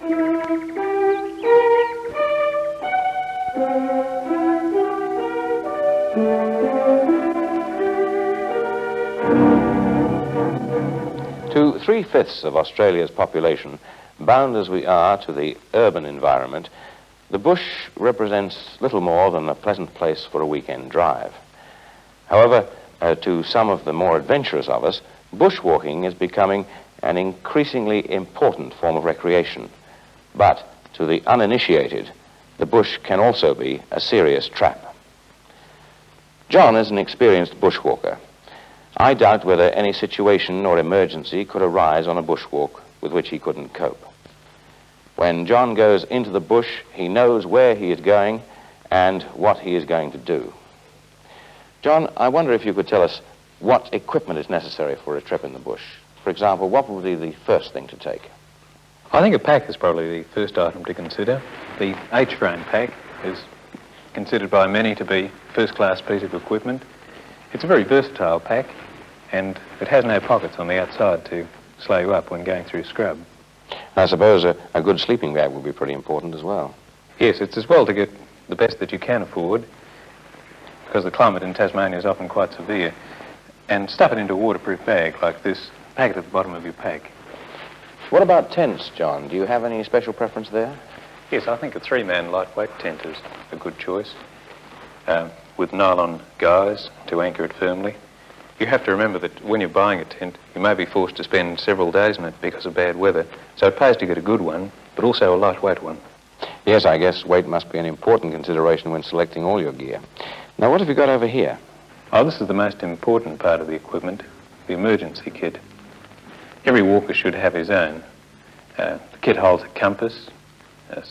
To 3/5 of Australia's population, bound as we are to the urban environment, the bush represents little more than a pleasant place for a weekend drive. However, to some of the more adventurous of us, bushwalking is becoming an increasingly important form of recreation. But to the uninitiated, the bush can also be a serious trap. John is an experienced bushwalker. I doubt whether any situation or emergency could arise on a bushwalk with which he couldn't cope. When John goes into the bush, he knows where he is going and what he is going to do. John, I wonder if you could tell us what equipment is necessary for a trip in the bush. For example, what would be the first thing to take? I think a pack is probably the first item to consider. The H-frame pack is considered by many to be a first-class piece of equipment. It's a very versatile pack, and it has no pockets on the outside to slow you up when going through scrub. I suppose a good sleeping bag would be pretty important as well. Yes, it's as well to get the best that you can afford, because the climate in Tasmania is often quite severe, and stuff it into a waterproof bag like this, pack it at the bottom of your pack. What about tents, John? Do you have any special preference there? Yes, I think a 3-man lightweight tent is a good choice, with nylon guys to anchor it firmly. You have to remember that when you're buying a tent, you may be forced to spend several days in it because of bad weather, so it pays to get a good one, but also a lightweight one. Yes, I guess weight must be an important consideration when selecting all your gear. Now, what have you got over here? Oh, this is the most important part of the equipment, the emergency kit. Every walker should have his own. The kit holds a compass,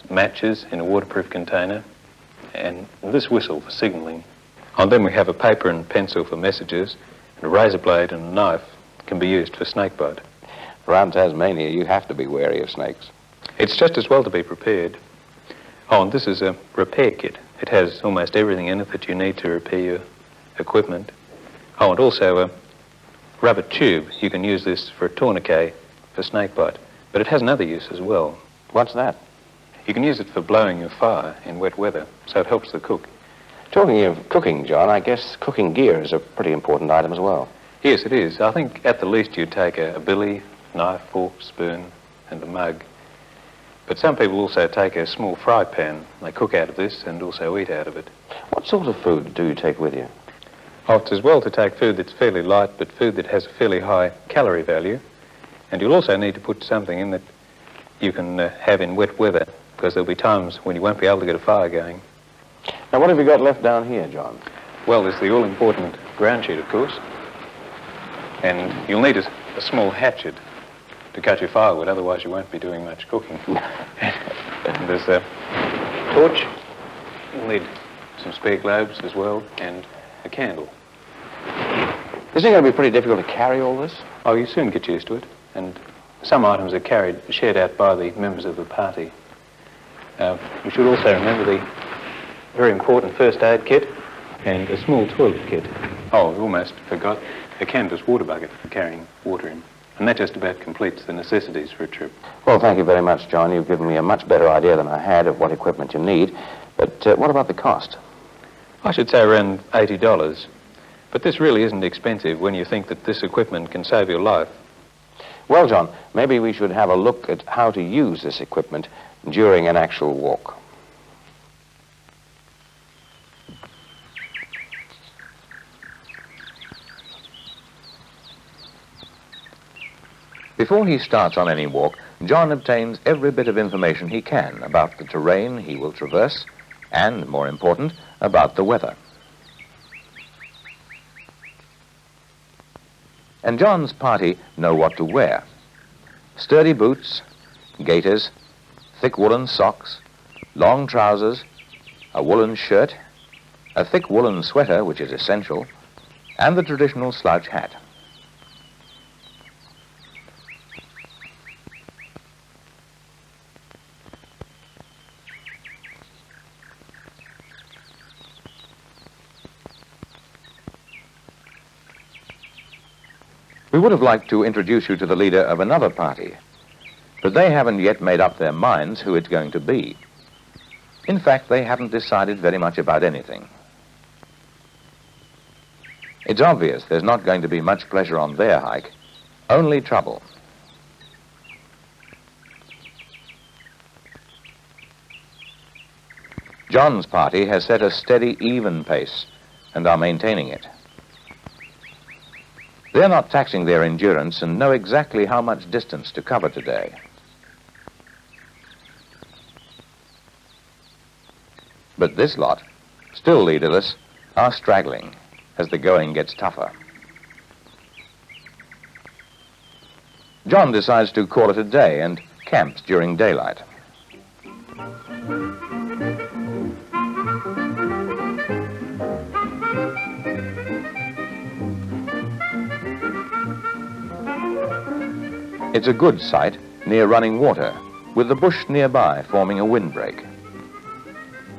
matches in a waterproof container, and this whistle for signalling. And then we have a paper and pencil for messages, and a razor blade and a knife can be used for snakebite. Around Tasmania, you have to be wary of snakes. It's just as well to be prepared. Oh, and this is a repair kit. It has almost everything in it that you need to repair your equipment. Oh, and also a rubber tube. You can use this for a tourniquet for snakebite, but it has another use as well. What's that? You can use it for blowing your fire in wet weather, so it helps the cook. Talking of cooking, John, I guess cooking gear is a pretty important item as well. Yes, it is. I think at the least you'd take a billy, knife, fork, spoon, and a mug. But some people also take a small fry pan. They cook out of this and also eat out of it. What sort of food do you take with you? Oh, it's as well to take food that's fairly light, but food that has a fairly high calorie value. And you'll also need to put something in that you can have in wet weather, because there'll be times when you won't be able to get a fire going. Now, what have you got left down here, John? Well, there's the all-important ground sheet, of course. And you'll need a small hatchet to cut your firewood, otherwise you won't be doing much cooking. And there's a torch. You'll need some spare globes as well, and a candle. Isn't it going to be pretty difficult to carry all this? Oh, you soon get used to it. And some items are shared out by the members of the party. You should also remember the very important first aid kit and a small toilet kit. Oh, I almost forgot a canvas water bucket for carrying water in. And that just about completes the necessities for a trip. Well, thank you very much, John. You've given me a much better idea than I had of what equipment you need. But what about the cost? I should say around $80. But this really isn't expensive when you think that this equipment can save your life. Well, John, maybe we should have a look at how to use this equipment during an actual walk. Before he starts on any walk, John obtains every bit of information he can about the terrain he will traverse and, more important, about the weather. And John's party know what to wear. Sturdy boots, gaiters, thick woolen socks, long trousers, a woolen shirt, a thick woolen sweater, which is essential, and the traditional slouch hat. We would have liked to introduce you to the leader of another party. But they haven't yet made up their minds who it's going to be. In fact, they haven't decided very much about anything. It's obvious there's not going to be much pleasure on their hike, only trouble. John's party has set a steady, even pace and are maintaining it. They're not taxing their endurance and know exactly how much distance to cover today. But this lot, still leaderless, are straggling as the going gets tougher. John decides to call it a day and camps during daylight. It's a good site near running water, with the bush nearby forming a windbreak.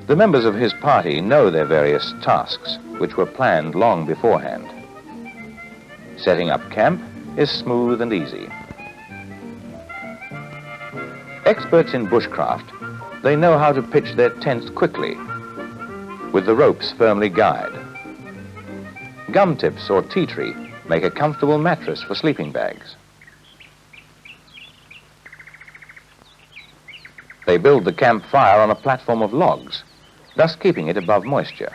The members of his party know their various tasks, which were planned long beforehand. Setting up camp is smooth and easy. Experts in bushcraft, they know how to pitch their tents quickly, with the ropes firmly guyed. Gum tips or tea tree make a comfortable mattress for sleeping bags. They build the campfire on a platform of logs, thus keeping it above moisture.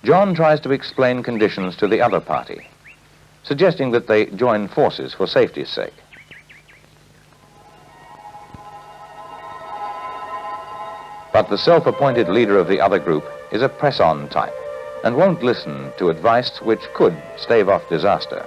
John tries to explain conditions to the other party, suggesting that they join forces for safety's sake. But the self-appointed leader of the other group is a press-on type and won't listen to advice which could stave off disaster.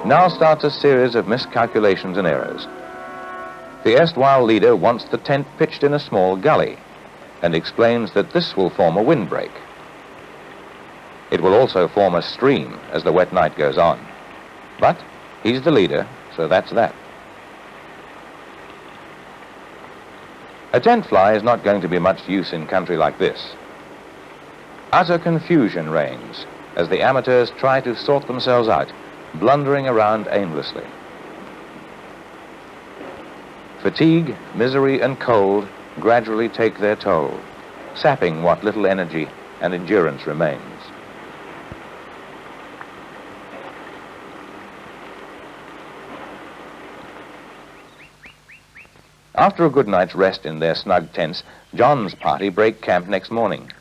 Now starts a series of miscalculations and errors. The erstwhile leader wants the tent pitched in a small gully and explains that this will form a windbreak. It will also form a stream as the wet night goes on. But he's the leader, so that's that. A tent fly is not going to be much use in country like this. Utter confusion reigns as the amateurs try to sort themselves out, blundering around aimlessly. Fatigue, misery, and cold gradually take their toll, sapping what little energy and endurance remains. After a good night's rest in their snug tents, John's party break camp next morning.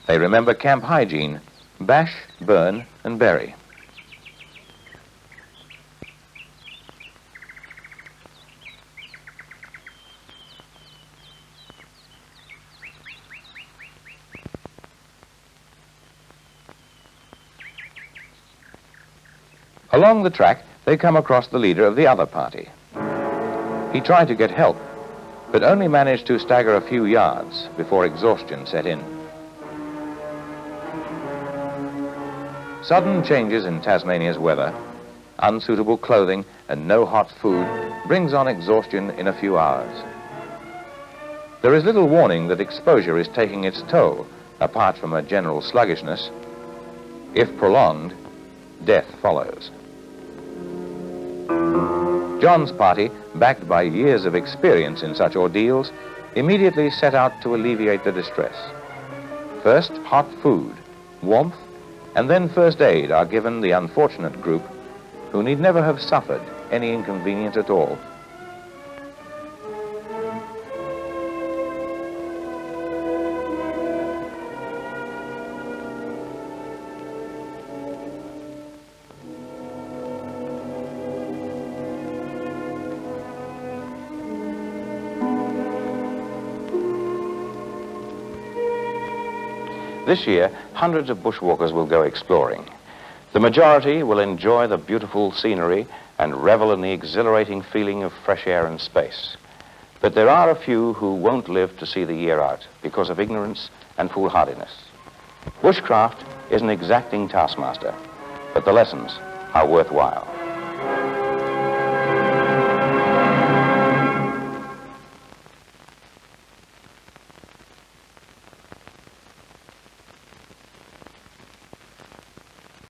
They remember camp hygiene: bash, burn, and bury. Along the track, they come across the leader of the other party. He tried to get help, but only managed to stagger a few yards before exhaustion set in. Sudden changes in Tasmania's weather, unsuitable clothing, and no hot food brings on exhaustion in a few hours. There is little warning that exposure is taking its toll, apart from a general sluggishness. If prolonged, death follows. John's party, backed by years of experience in such ordeals, immediately set out to alleviate the distress. First, hot food, warmth, and then first aid are given the unfortunate group who need never have suffered any inconvenience at all. This year, hundreds of bushwalkers will go exploring. The majority will enjoy the beautiful scenery and revel in the exhilarating feeling of fresh air and space. But there are a few who won't live to see the year out because of ignorance and foolhardiness. Bushcraft is an exacting taskmaster, but the lessons are worthwhile.